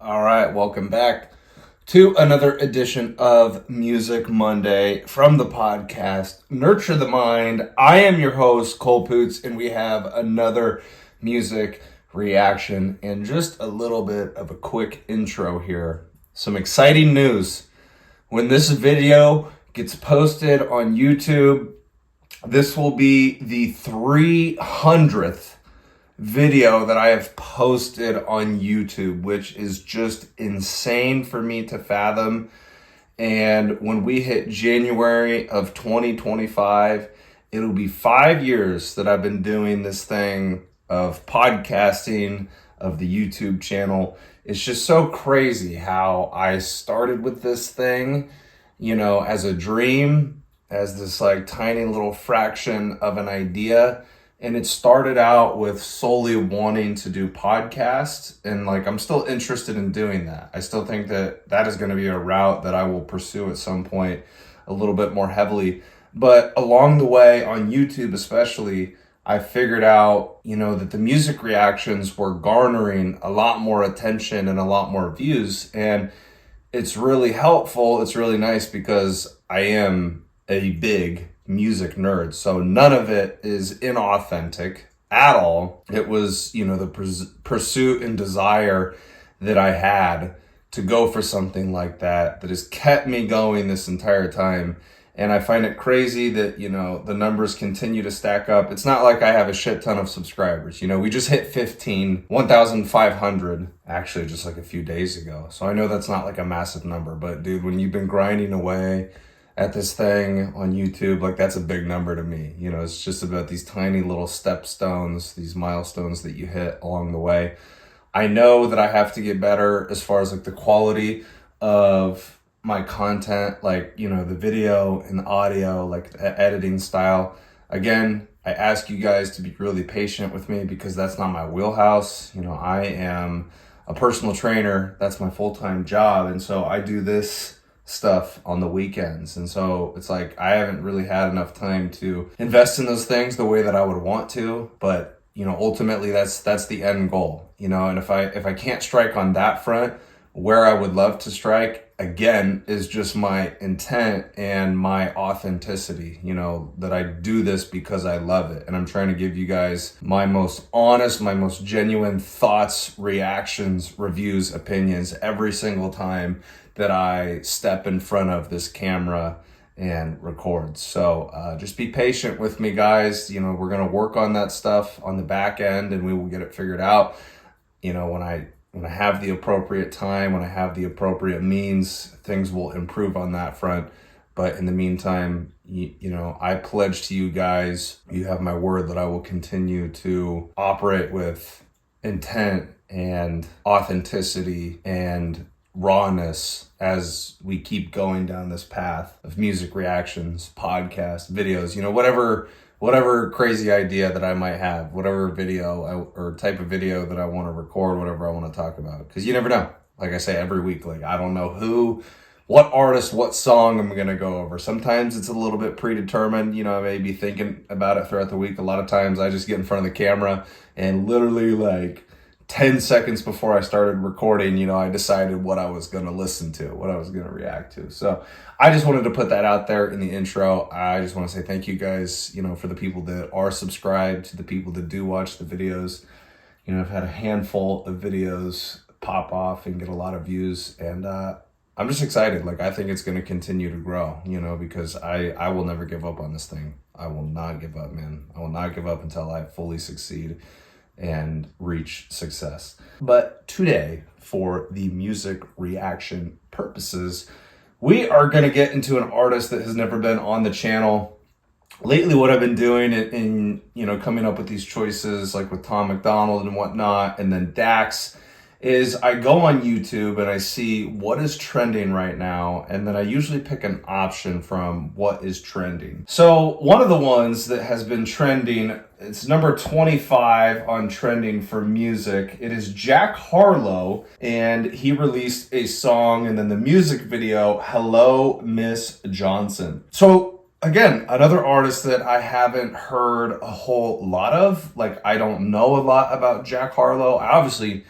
All right, welcome back to another edition of Music Monday from the podcast Nurture the Mind. I am your host, Cole Poots, and we have another music reaction and just a little bit of a quick intro here. Some exciting news. When this video gets posted on YouTube, this will be the 300th video that I have posted on YouTube, which is just insane for me to fathom. And when we hit January of 2025, it'll be 5 years that I've been doing this thing of podcasting, of the YouTube channel. It's just so crazy how I started with this thing, as a dream, as this like tiny little fraction of an idea. And it started out with solely wanting to do podcasts. And I'm still interested in doing that. I still think that that is going to be a route that I will pursue at some point a little bit more heavily. But along the way on YouTube, especially, I figured out, that the music reactions were garnering a lot more attention and a lot more views. And it's really helpful. It's really nice because I am a big music nerd. So none of it is inauthentic at all. It was, the pursuit and desire that I had to go for something like that has kept me going this entire time. And I find it crazy that, the numbers continue to stack up. It's not like I have a shit ton of subscribers. We just hit 1,500 actually just like a few days ago. So I know that's not like a massive number, but dude, when you've been grinding away at this thing on YouTube, that's a big number to me. It's just about these tiny little stepstones, these milestones that you hit along the way. I know that I have to get better as far as the quality of my content, the video and the audio, the editing style. Again, I ask you guys to be really patient with me because that's not my wheelhouse. I am a personal trainer. That's my full-time job. And so I do this stuff on the weekends, and so it's I haven't really had enough time to invest in those things the way that I would want to. But ultimately that's the end goal, and if I can't strike on that front, where I would love to strike again is just my intent and my authenticity, that I do this because I love it, and I'm trying to give you guys my most honest, my most genuine thoughts, reactions, reviews, opinions every single time that I step in front of this camera and record. So just be patient with me, guys. We're going to work on that stuff on the back end, and we will get it figured out. When I have the appropriate time, when I have the appropriate means, things will improve on that front. But in the meantime, I pledge to you guys, you have my word that I will continue to operate with intent and authenticity and rawness as we keep going down this path of music reactions, podcasts, videos, whatever crazy idea that I might have, whatever video or type of video that I want to record, whatever I want to talk about. Because you never know. Like I say every week, I don't know what artist, what song I'm going to go over. Sometimes it's a little bit predetermined. I may be thinking about it throughout the week. A lot of times I just get in front of the camera and literally 10 seconds before I started recording, I decided what I was going to listen to, what I was going to react to. So I just wanted to put that out there in the intro. I just want to say thank you guys, for the people that are subscribed, to the people that do watch the videos. I've had a handful of videos pop off and get a lot of views, and I'm just excited. I think it's going to continue to grow, because I will never give up on this thing. I will not give up, man. I will not give up until I fully succeed and reach success. But today, for the music reaction purposes, we are going to get into an artist that has never been on the channel. Lately, what I've been doing in coming up with these choices, with Tom McDonald and whatnot, and then Dax, is I go on YouTube and I see what is trending right now, and then I usually pick an option from what is trending. So one of the ones that has been trending, it's number 25 on trending for music. It is Jack Harlow, and he released a song and then the music video, Hello, Miss Johnson. So again, another artist that I haven't heard a whole lot of. I don't know a lot about Jack Harlow. I obviously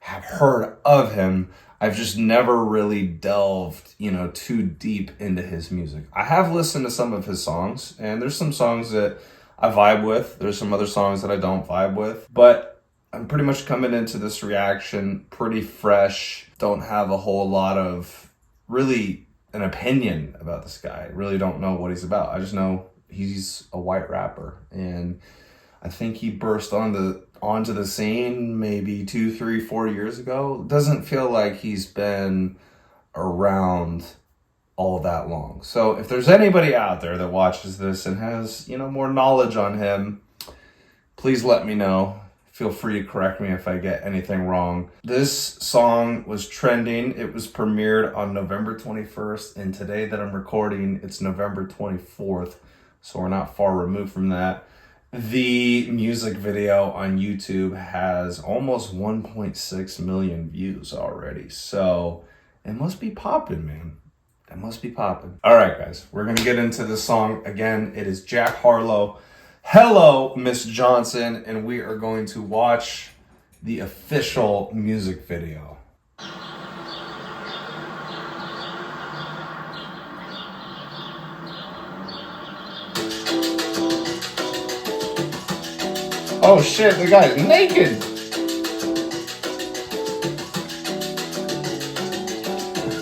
have heard of him. I've just never really delved, too deep into his music. I have listened to some of his songs, and there's some songs that I vibe with. There's some other songs that I don't vibe with. But I'm pretty much coming into this reaction pretty fresh. Don't have a whole lot of really an opinion about this guy. Really don't know what he's about. I just know he's a white rapper, and I think he burst onto the scene maybe 2, 3, 4 years ago. Doesn't feel like he's been around all that long. So if there's anybody out there that watches this and has, more knowledge on him, please let me know. Feel free to correct me if I get anything wrong. This song was trending. It was premiered on November 21st, and today that I'm recording, it's November 24th. So we're not far removed from that. The music video on YouTube has almost 1.6 million views already. So it must be popping, man. It must be popping. All right, guys, we're going to get into this song. Again, it is Jack Harlow, Hello, Miss Johnson, and we are going to watch the official music video. Oh shit, the guy's naked!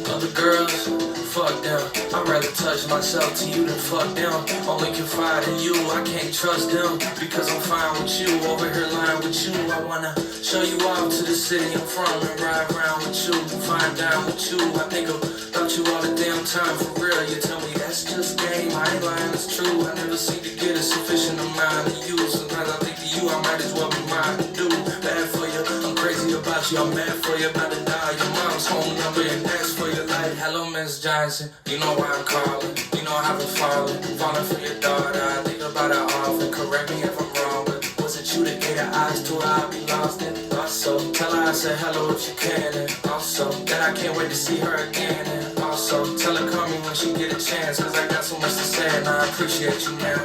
Other girls, fuck them. I'd rather touch myself to you than fuck them. Only confide in you, I can't trust them. Because I'm fine with you, over here lying with you. I wanna show you off to the city I'm from and ride around with you, find down with you. I think about you all the damn time, for real. You tell me that's just game, I ain't lying, it's true. I never seem to get a sufficient amount of you. Sometimes I think of you, I might as well be mine to do. Bad for you, I'm crazy about you, I'm mad for you. About to die, your mom's home number and ask for your life. Hello, Miss Johnson, you know why I'm calling. You know I've been falling for your daughter. I think about it often, correct me if I'm wrong, but was it you that gave her eyes to her? I'll be lost in. Also, tell her I said hello if you can, and also that I can't wait to see her again, and also tell her call me when she get a chance, cause I got so much to say and I appreciate you, man.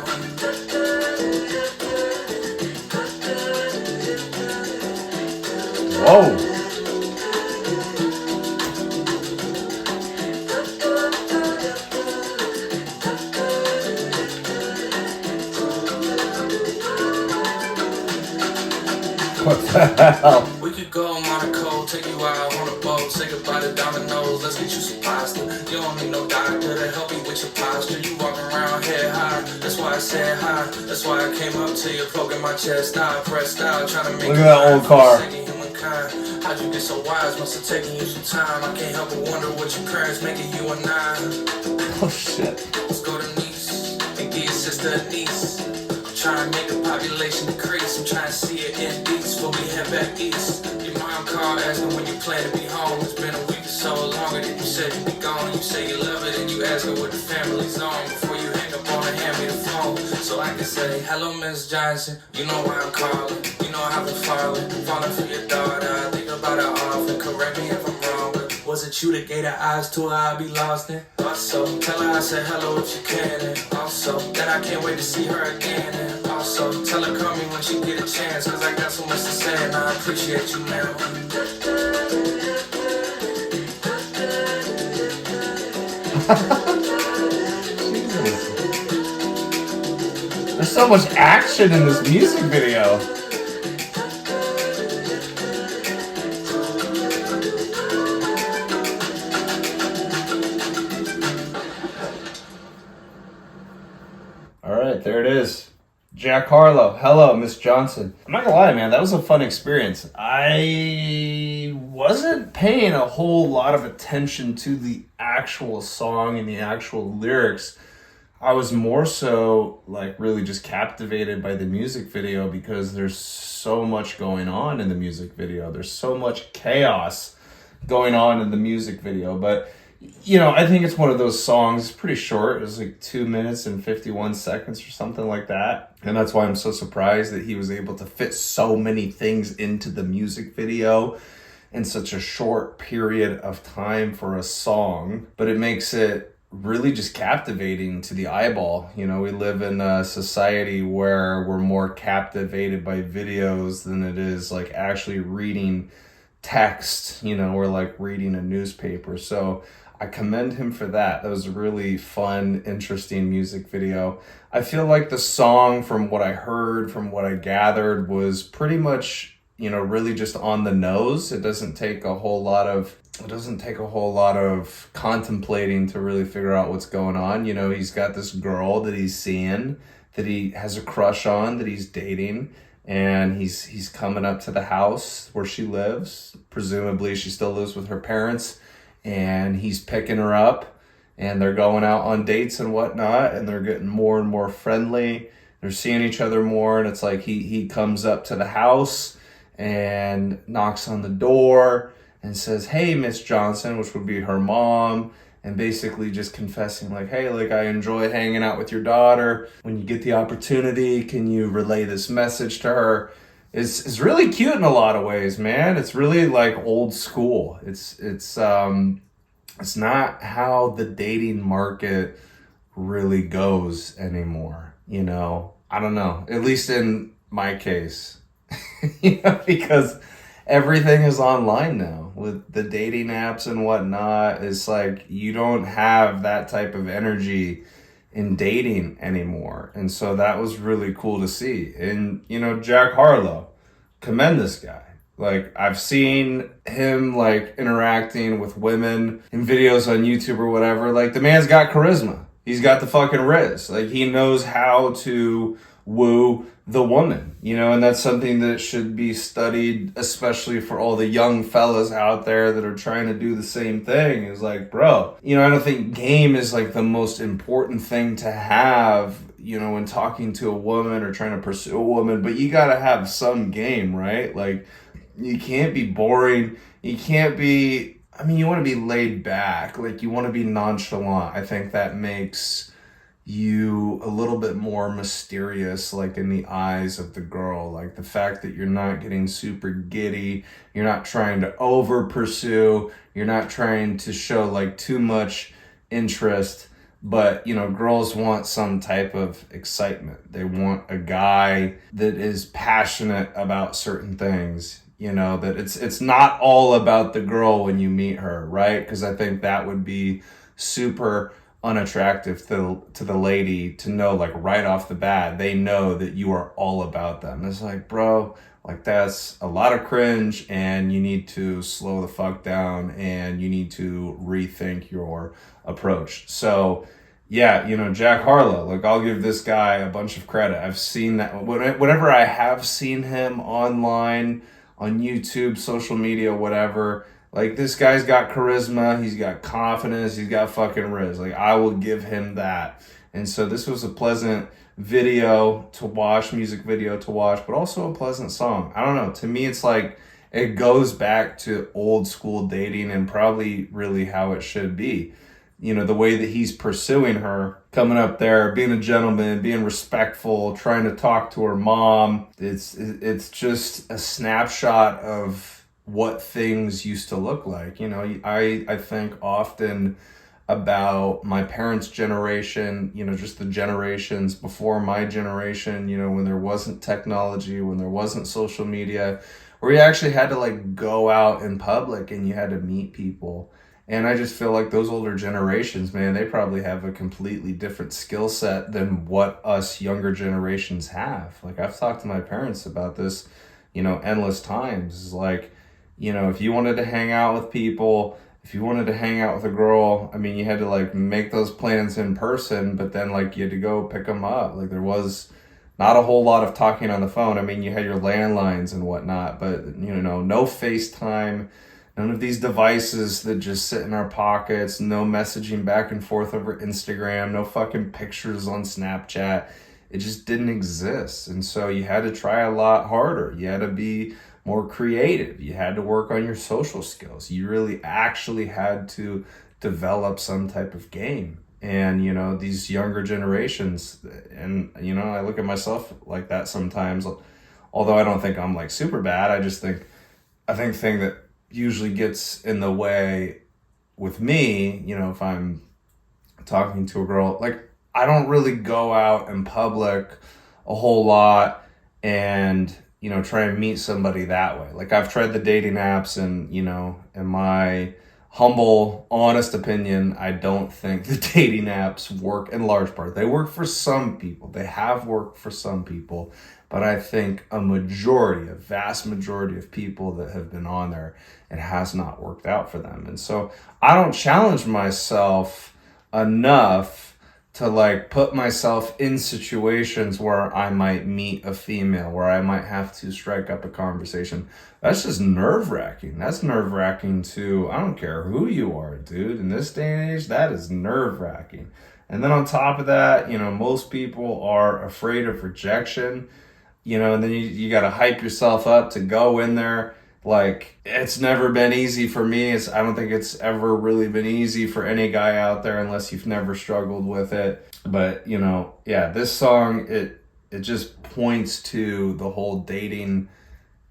Whoa. What the hell? We could go on Monaco, take you out on a boat, say goodbye to dominoes, let's get you some pasta. You don't need no doctor to help you with your posture. You walking around head high, that's why I said hi. That's why I came up to you, poking my chest out, pressed out, trying to make. Look at that old car. How'd you get so wise? Must have taken you some time. I can't help but wonder what your parents making you and I. Oh shit. Let's go to Nice and get your sister a niece. Trying to make the population decrease. I'm trying to see it in beats before we head back east. Your mom called asking when you plan to be home. It's been a week or so longer than you said you'd be gone. You say you love it and you ask her what the family's on. Before you hang up on her, hand me the phone so I can say, hello, Miss Johnson. You know why I'm calling. You know I've been falling for your daughter. I think about it often, correct me if I'm wrong, but was it you that gave her eyes to her? I'll be lost in. Also, tell her I said hello if you can, and also that I can't wait to see her again, and also tell her call me when she get a chance, cause I got so much to say and I appreciate you, man. There's so much action in this music video. All right, there it is. Jack Harlow, hello, Miss Johnson. I'm not gonna lie, man, that was a fun experience. I wasn't paying a whole lot of attention to the actual song and the actual lyrics. I was more so like really just captivated by the music video because there's so much going on in the music video. There's so much chaos going on in the music video, but I think it's one of those songs, pretty short. It was like 2 minutes and 51 seconds or something like that. And that's why I'm so surprised that he was able to fit so many things into the music video in such a short period of time for a song. But it makes it really just captivating to the eyeball. We live in a society where we're more captivated by videos than it is like actually reading text, or like reading a newspaper. So I commend him for that. That was a really fun, interesting music video. I feel like the song, from what I heard, from what I gathered, was pretty much, really just on the nose. It doesn't take a whole lot of contemplating to really figure out what's going on. He's got this girl that he's seeing, that he has a crush on, that he's dating, and he's coming up to the house where she lives. Presumably she still lives with her parents, and he's picking her up, and they're going out on dates and whatnot, and they're getting more and more friendly. They're seeing each other more, and it's like he comes up to the house and knocks on the door and says, "Hey, Miss Johnson," which would be her mom, and basically just confessing like, "Hey, like, I enjoy hanging out with your daughter. When you get the opportunity, can you relay this message to her?" It's really cute in a lot of ways, man. It's really like old school. It's not how the dating market really goes anymore, I don't know. At least in my case. Because everything is online now with the dating apps and whatnot. It's like you don't have that type of energy in dating anymore. And so that was really cool to see. And, Jack Harlow, commend this guy. Like, I've seen him like interacting with women in videos on YouTube or whatever. Like, the man's got charisma. He's got the fucking riz. Like, he knows how to woo the woman, and that's something that should be studied, especially for all the young fellas out there that are trying to do the same thing. Is like, bro, I don't think game is like the most important thing to have, when talking to a woman or trying to pursue a woman, but you gotta have some game, right? Like, you can't be boring. You can't be, you want to be laid back. Like, you want to be nonchalant. I think that makes you a little bit more mysterious, like in the eyes of the girl. Like, the fact that you're not getting super giddy, you're not trying to over pursue, you're not trying to show like too much interest. But, girls want some type of excitement. They want a guy that is passionate about certain things, that it's not all about the girl when you meet her, right? Because I think that would be super unattractive to the lady to know, like, right off the bat, they know that you are all about them. It's like, bro, like, that's a lot of cringe, and you need to slow the fuck down, and you need to rethink your approach. So yeah, Jack Harlow, like, I'll give this guy a bunch of credit. I've seen that whenever I have seen him online, on YouTube, social media, whatever. Like, this guy's got charisma, he's got confidence, he's got fucking riz. Like, I will give him that. And so this was a pleasant video to watch, music video to watch, but also a pleasant song. I don't know. To me, it's like, it goes back to old school dating and probably really how it should be. The way that he's pursuing her, coming up there, being a gentleman, being respectful, trying to talk to her mom. It's just a snapshot of what things used to look like. I think often about my parents' generation, just the generations before my generation, when there wasn't technology, when there wasn't social media, where you actually had to like go out in public and you had to meet people. And I just feel like those older generations, man, they probably have a completely different skill set than what us younger generations have. Like, I've talked to my parents about this, endless times. It's like, if you wanted to hang out with people, if you wanted to hang out with a girl, you had to like make those plans in person, but then like you had to go pick them up. Like, there was not a whole lot of talking on the phone. You had your landlines and whatnot, but no FaceTime, none of these devices that just sit in our pockets, no messaging back and forth over Instagram, no fucking pictures on Snapchat. It just didn't exist. And so you had to try a lot harder. You had to be more creative. You had to work on your social skills. You really actually had to develop some type of game. And, these younger generations, and, I look at myself like that sometimes, although I don't think I'm like super bad. I think the thing that usually gets in the way with me, if I'm talking to a girl, like, I don't really go out in public a whole lot and try and meet somebody that way. Like I've tried the dating apps and, in my humble, honest opinion, I don't think the dating apps work in large part. They work for some people. They have worked for some people, but I think a vast majority of people that have been on there, it has not worked out for them. And so I don't challenge myself enough to like put myself in situations where I might meet a female, where I might have to strike up a conversation. That's just nerve-wracking. That's nerve-wracking to, I don't care who you are, dude. In this day and age, that is nerve-wracking. And then on top of that, most people are afraid of rejection, and then you got to hype yourself up to go in there. Like, it's never been easy for me. I don't think it's ever really been easy for any guy out there unless you've never struggled with it. But, this song, it just points to the whole dating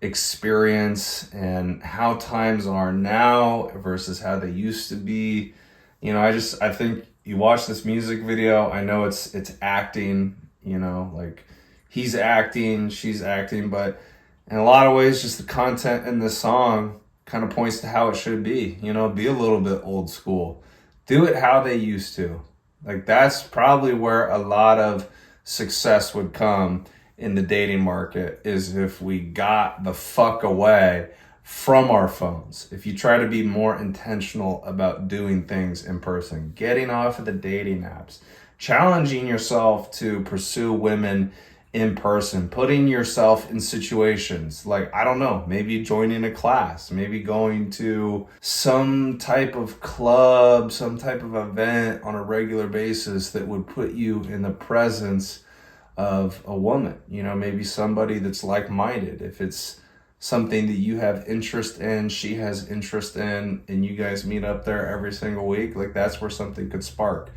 experience and how times are now versus how they used to be. I think you watch this music video, I know it's acting, like he's acting, she's acting, but in a lot of ways, just the content in this song kind of points to how it should be. Be a little bit old school. Do it how they used to. Like, that's probably where a lot of success would come in the dating market, is if we got the fuck away from our phones. If you try to be more intentional about doing things in person, getting off of the dating apps, challenging yourself to pursue women in person, putting yourself in situations like, I don't know, maybe joining a class, maybe going to some type of club, some type of event on a regular basis that would put you in the presence of a woman, maybe somebody that's like-minded. If it's something that you have interest in, she has interest in, and you guys meet up there every single week, like that's where something could spark.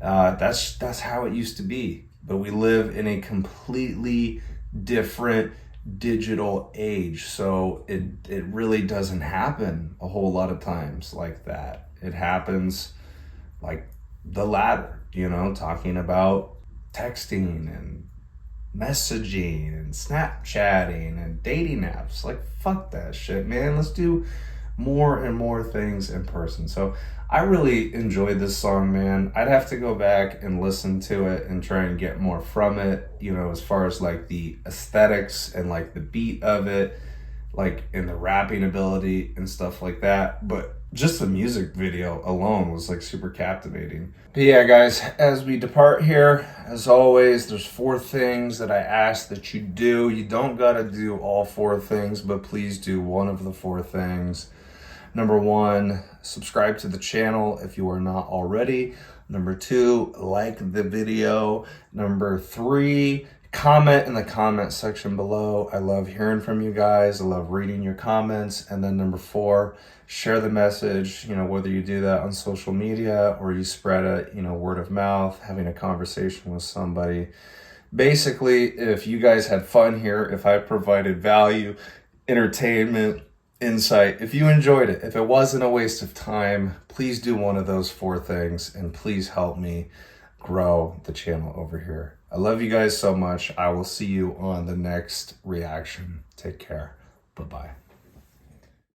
That's how it used to be. But we live in a completely different digital age. So it really doesn't happen a whole lot of times like that. It happens like the latter, talking about texting and messaging and Snapchatting and dating apps. Like, fuck that shit, man. Let's do more and more things in person. So I really enjoyed this song, man. I'd have to go back and listen to it and try and get more from it, as far as like the aesthetics and like the beat of it, like in the rapping ability and stuff like that. But just the music video alone was like super captivating. But yeah, guys, as we depart here, as always, there's 4 things that I ask that you do. You don't gotta do all 4 things, but please do one of the 4 things. Number 1, subscribe to the channel if you are not already. Number 2, like the video. Number 3, comment in the comment section below. I love hearing from you guys. I love reading your comments. And then number 4, share the message, whether you do that on social media or you spread it, word of mouth, having a conversation with somebody. Basically, if you guys had fun here, if I provided value, entertainment, insight, if you enjoyed it, if it wasn't a waste of time, please do one of those 4 things and please help me grow the channel over here. I love you guys so much. I will see you on the next reaction. Take care. Bye-bye.